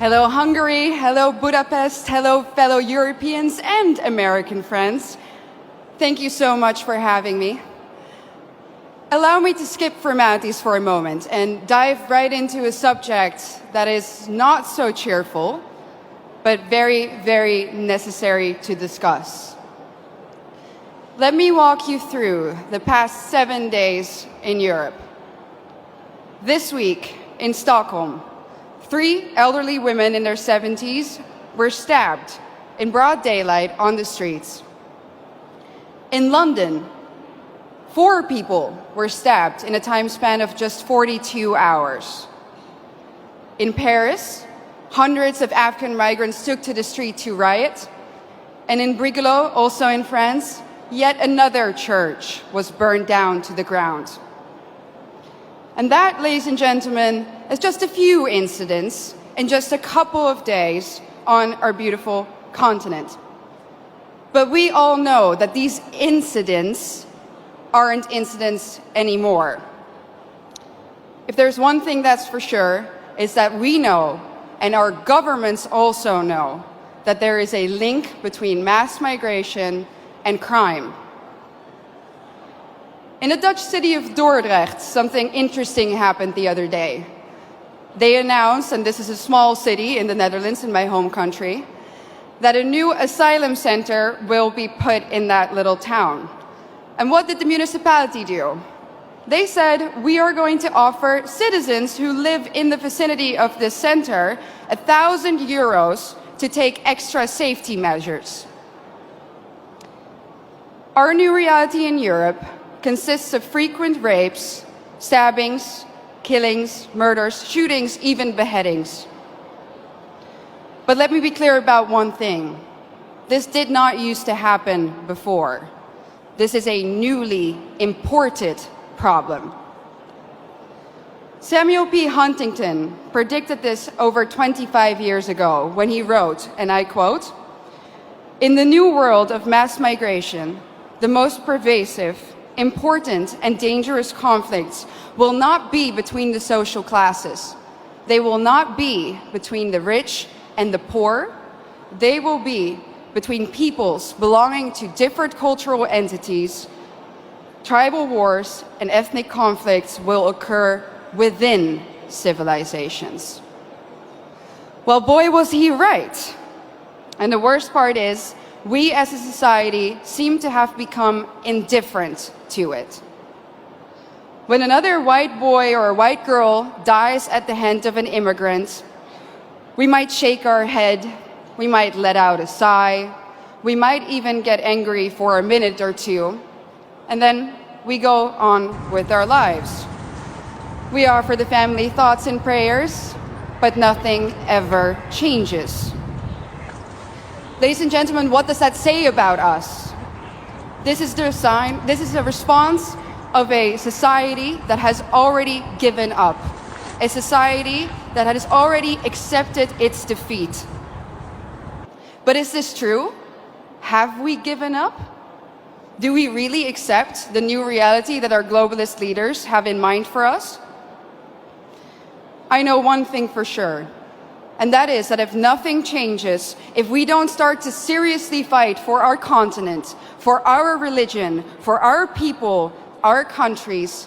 Hello Hungary, hello Budapest, hello fellow Europeans and American friends. Thank you so much for having me. Allow me to skip formalities for a moment and dive right into a subject that is not so cheerful, but very, very necessary to discuss. Let me walk you through the past 7 days in Europe. This week in Stockholm, 3 elderly women in their 70s were stabbed in broad daylight on the streets. In London, 4 people were stabbed in a time span of just 42 hours. In Paris, hundreds of African migrants took to the street to riot. And in Brigalow, also in France, yet another church was burned down to the ground. And that, ladies and gentlemen, is just a few incidents in just a couple of days on our beautiful continent. But we all know that these incidents aren't incidents anymore. If there's one thing that's for sure, is that we know, and our governments also know, that there is a link between mass migration and crime. In the Dutch city of Dordrecht, something interesting happened the other day. They announced, and this is a small city in the Netherlands, in my home country, that a new asylum center will be put in that little town. And what did the municipality do? They said, we are going to offer citizens who live in the vicinity of this center €1,000 to take extra safety measures. Our new reality in Europe consists of frequent rapes, stabbings, killings, murders, shootings, even beheadings. But let me be clear about one thing. This did not used to happen before. This is a newly imported problem. Samuel P. Huntington predicted this over 25 years ago when he wrote, and I quote, "In the new world of mass migration, the most pervasive, important and dangerous conflicts will not be between the social classes. They will not be between the rich and the poor. They will be between peoples belonging to different cultural entities. Tribal wars and ethnic conflicts will occur within civilizations." Well, boy, was he right. And the worst part is, we as a society seem to have become indifferent to it. When another white boy or a white girl dies at the hand of an immigrant, we might shake our head, we might let out a sigh, we might even get angry for a minute or two, and then we go on with our lives. We offer the family thoughts and prayers, but nothing ever changes. Ladies and gentlemen, what does that say about us? This is a response of a society that has already given up. A society that has already accepted its defeat. But is this true? Have we given up? Do we really accept the new reality that our globalist leaders have in mind for us? I know one thing for sure. And that is that if nothing changes, if we don't start to seriously fight for our continent, for our religion, for our people, our countries,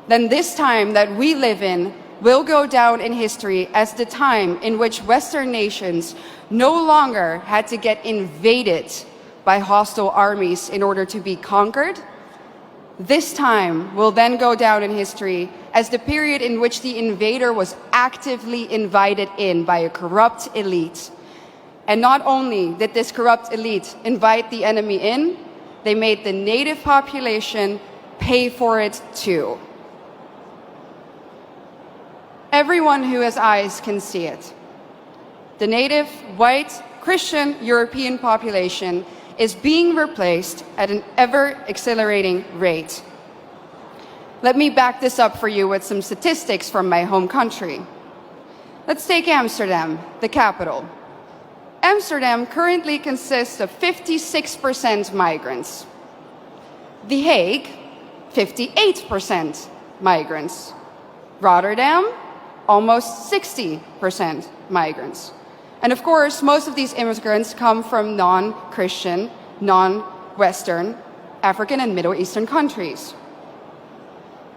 then this time that we live in will go down in history as the time in which Western nations no longer had to get invaded by hostile armies in order to be conquered. This time will then go down in history as the period in which the invader was actively invited in by a corrupt elite. And not only did this corrupt elite invite the enemy in, they made the native population pay for it too. Everyone who has eyes can see it. The native, white, Christian European population is being replaced at an ever-accelerating rate. Let me back this up for you with some statistics from my home country. Let's take Amsterdam, the capital. Amsterdam currently consists of 56% migrants. The Hague, 58% migrants. Rotterdam, almost 60% migrants. And of course, most of these immigrants come from non-Christian, non-Western, African and Middle Eastern countries.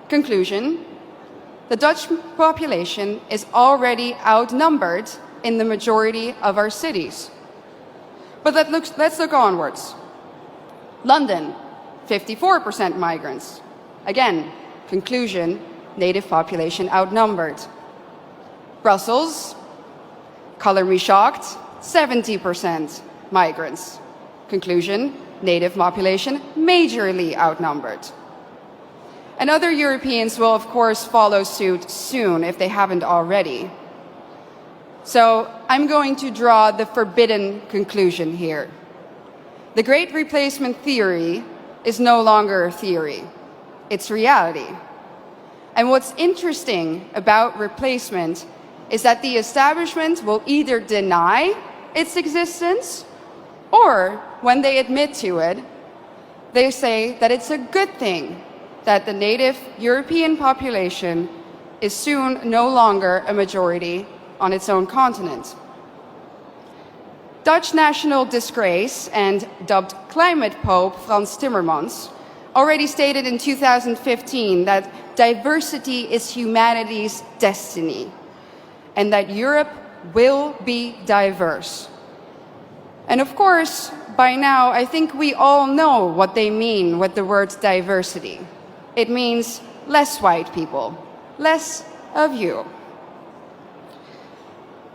Conclusion: the Dutch population is already outnumbered in the majority of our cities. But let's look onwards. London, 54% migrants. Again, conclusion, native population outnumbered. Brussels, color me shocked, 70% migrants. Conclusion, native population majorly outnumbered. And other Europeans will of course follow suit soon if they haven't already. So I'm going to draw the forbidden conclusion here. The Great Replacement theory is no longer a theory, it's reality. And what's interesting about replacement is that the establishment will either deny its existence, or when they admit to it, they say that it's a good thing that the native European population is soon no longer a majority on its own continent. Dutch national disgrace and dubbed climate pope Frans Timmermans already stated in 2015 that diversity is humanity's destiny and that Europe will be diverse. And of course, by now, I think we all know what they mean with the word diversity. It means less white people, less of you.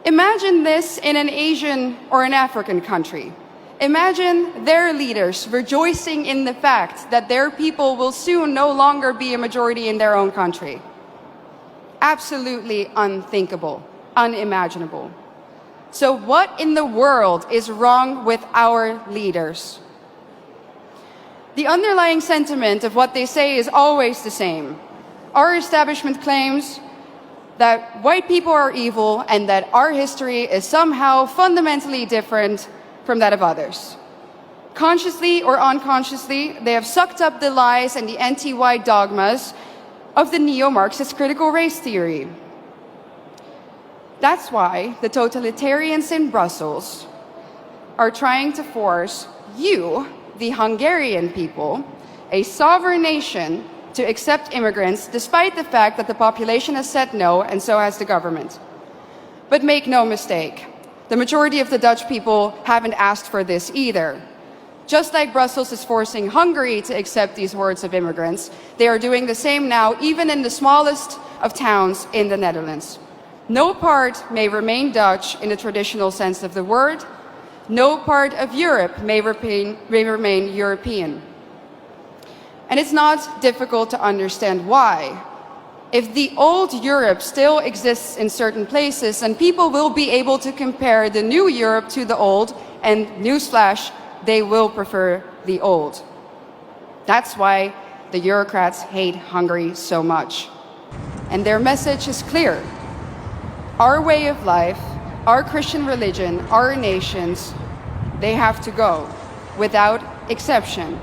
Imagine this in an Asian or an African country. Imagine their leaders rejoicing in the fact that their people will soon no longer be a majority in their own country. Absolutely unthinkable, unimaginable. So what in the world is wrong with our leaders? The underlying sentiment of what they say is always the same. Our establishment claims that white people are evil and that our history is somehow fundamentally different from that of others. Consciously or unconsciously, they have sucked up the lies and the anti-white dogmas of the neo-Marxist critical race theory. That's why the totalitarians in Brussels are trying to force you, the Hungarian people, a sovereign nation, to accept immigrants despite the fact that the population has said no, and so has the government. But make no mistake, the majority of the Dutch people haven't asked for this either. Just like Brussels is forcing Hungary to accept these hordes of immigrants, they are doing the same now, even in the smallest of towns in the Netherlands. No part may remain Dutch in the traditional sense of the word. No part of Europe may remain European. And it's not difficult to understand why. If the old Europe still exists in certain places, then people will be able to compare the new Europe to the old, and newsflash, they will prefer the old. That's why the Eurocrats hate Hungary so much. And their message is clear. Our way of life, our Christian religion, our nations, they have to go, without exception.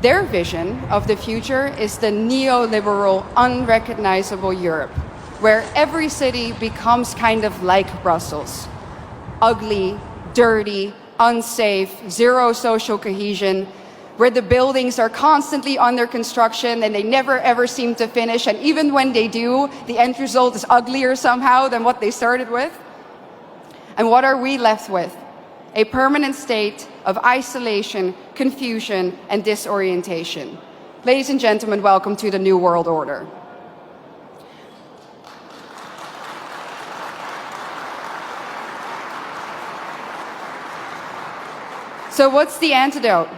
Their vision of the future is the neoliberal, unrecognizable Europe, where every city becomes kind of like Brussels. Ugly, dirty, unsafe, zero social cohesion, where the buildings are constantly under construction and they never ever seem to finish, and even when they do, the end result is uglier somehow than what they started with. And what are we left with? A permanent state of isolation, confusion, and disorientation. Ladies and gentlemen, welcome to the New World Order. So what's the antidote?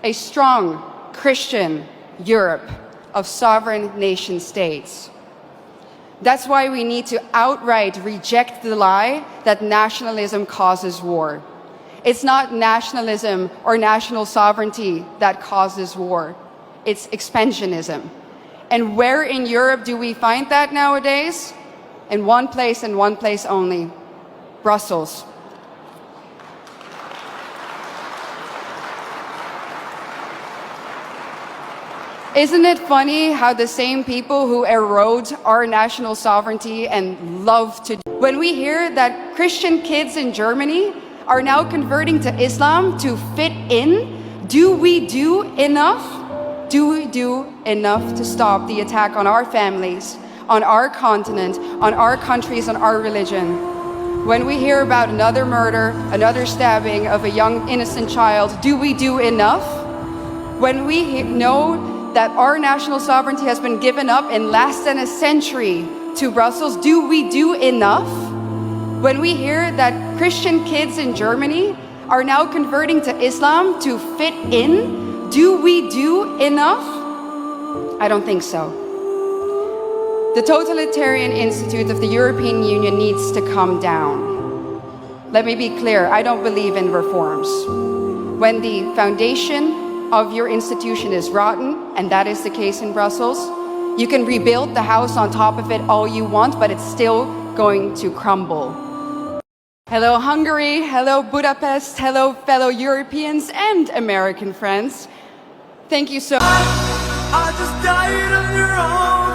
A strong Christian Europe of sovereign nation states. That's why we need to outright reject the lie that nationalism causes war. It's not nationalism or national sovereignty that causes war. It's expansionism. And where in Europe do we find that nowadays? In one place and one place only: Brussels. Isn't it funny how the same people who erode our national sovereignty and love to... When we hear that Christian kids in Germany are now converting to Islam to fit in, do we do enough? Do we do enough to stop the attack on our families, on our continent, on our countries, on our religion? When we hear about another murder, another stabbing of a young innocent child, do we do enough? When we know that our national sovereignty has been given up in less than a century to Brussels, do we do enough? When we hear that Christian kids in Germany are now converting to Islam to fit in, do we do enough? I don't think so. The totalitarian institute of the European Union needs to come down. Let me be clear, I don't believe in reforms. When the foundation of your institution is rotten, and that is the case in Brussels, you can rebuild the house on top of it all you want, but it's still going to crumble. Hello Hungary, hello Budapest, hello fellow Europeans and American friends. Thank you so much. I just died on your own.